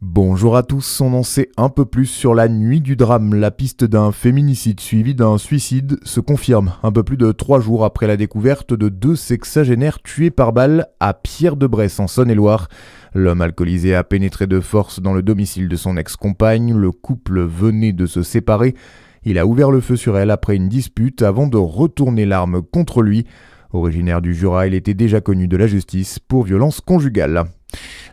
Bonjour à tous, on en sait un peu plus sur la nuit du drame. La piste d'un féminicide suivi d'un suicide se confirme un peu plus de 3 jours après la découverte de 2 sexagénaires tués par balle à Pierre-de-Bresse en Saône-et-Loire. L'homme alcoolisé a pénétré de force dans le domicile de son ex-compagne. Le couple venait de se séparer. Il a ouvert le feu sur elle après une dispute avant de retourner l'arme contre lui. Originaire du Jura, il était déjà connu de la justice pour violence conjugale.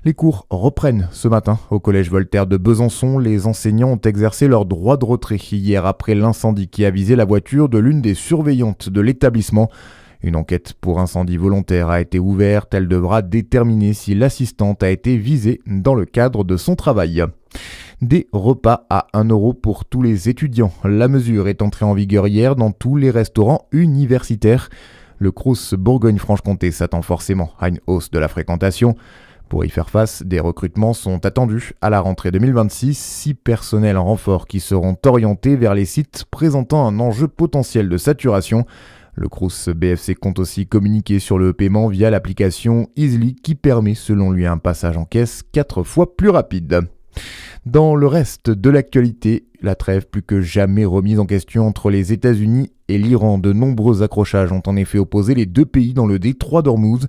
Les cours reprennent ce matin au collège Voltaire de Besançon. Les enseignants ont exercé leur droit de retrait hier après l'incendie qui a visé la voiture de l'une des surveillantes de l'établissement. Une enquête pour incendie volontaire a été ouverte. Elle devra déterminer si l'assistante a été visée dans le cadre de son travail. Des repas à 1 € pour tous les étudiants. La mesure est entrée en vigueur hier dans tous les restaurants universitaires. Le Crous Bourgogne-Franche-Comté s'attend forcément à une hausse de la fréquentation. Pour y faire face, des recrutements sont attendus à la rentrée 2026, 6 personnels en renfort qui seront orientés vers les sites présentant un enjeu potentiel de saturation. Le Crous BFC compte aussi communiquer sur le paiement via l'application Easily qui permet selon lui un passage en caisse 4 fois plus rapide. Dans le reste de l'actualité, la trêve plus que jamais remise en question entre les États-Unis et l'Iran. De nombreux accrochages ont en effet opposé les deux pays dans le détroit d'Ormuz.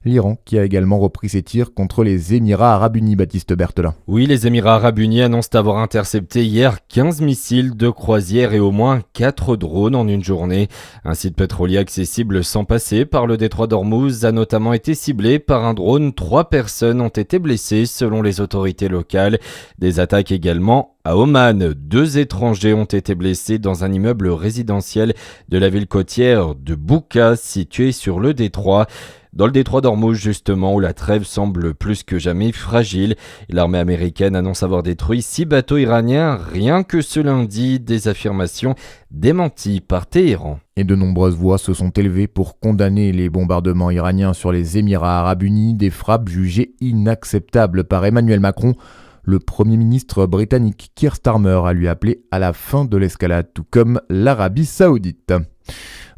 L'Iran qui a également repris ses tirs contre les Émirats Arabes Unis, Baptiste Berthelin. Oui, les Émirats Arabes Unis annoncent avoir intercepté hier 15 missiles de croisière et au moins 4 drones en une journée. Un site pétrolier accessible sans passer par le détroit d'Ormuz a notamment été ciblé par un drone. 3 personnes ont été blessées selon les autorités locales. Des attaques également à Oman. 2 étrangers ont été blessés dans un immeuble résidentiel de la ville côtière de Bouka, situé sur le détroit. Dans le détroit d'Ormuz, justement, où la trêve semble plus que jamais fragile, l'armée américaine annonce avoir détruit 6 bateaux iraniens rien que ce lundi, des affirmations démenties par Téhéran. Et de nombreuses voix se sont élevées pour condamner les bombardements iraniens sur les Émirats Arabes Unis, des frappes jugées inacceptables par Emmanuel Macron. Le Premier ministre britannique Keir Starmer a lui appelé à la fin de l'escalade, tout comme l'Arabie Saoudite.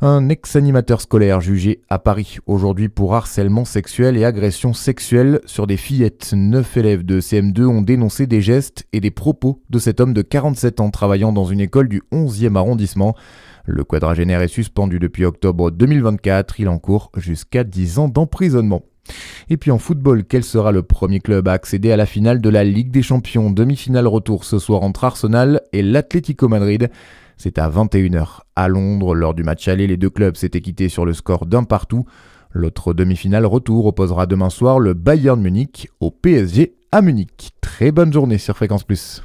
Un ex-animateur scolaire jugé à Paris aujourd'hui pour harcèlement sexuel et agression sexuelle sur des fillettes. 9 élèves de CM2 ont dénoncé des gestes et des propos de cet homme de 47 ans travaillant dans une école du 11e arrondissement. Le quadragénaire est suspendu depuis octobre 2024. Il encourt jusqu'à 10 ans d'emprisonnement. Et puis en football, quel sera le premier club à accéder à la finale de la Ligue des Champions? Demi-finale retour ce soir entre Arsenal et l'Atlético Madrid. C'est à 21h à Londres. Lors du match aller, les deux clubs s'étaient quittés sur le score d'un partout. L'autre demi-finale retour opposera demain soir le Bayern Munich au PSG à Munich. Très bonne journée sur Fréquence Plus.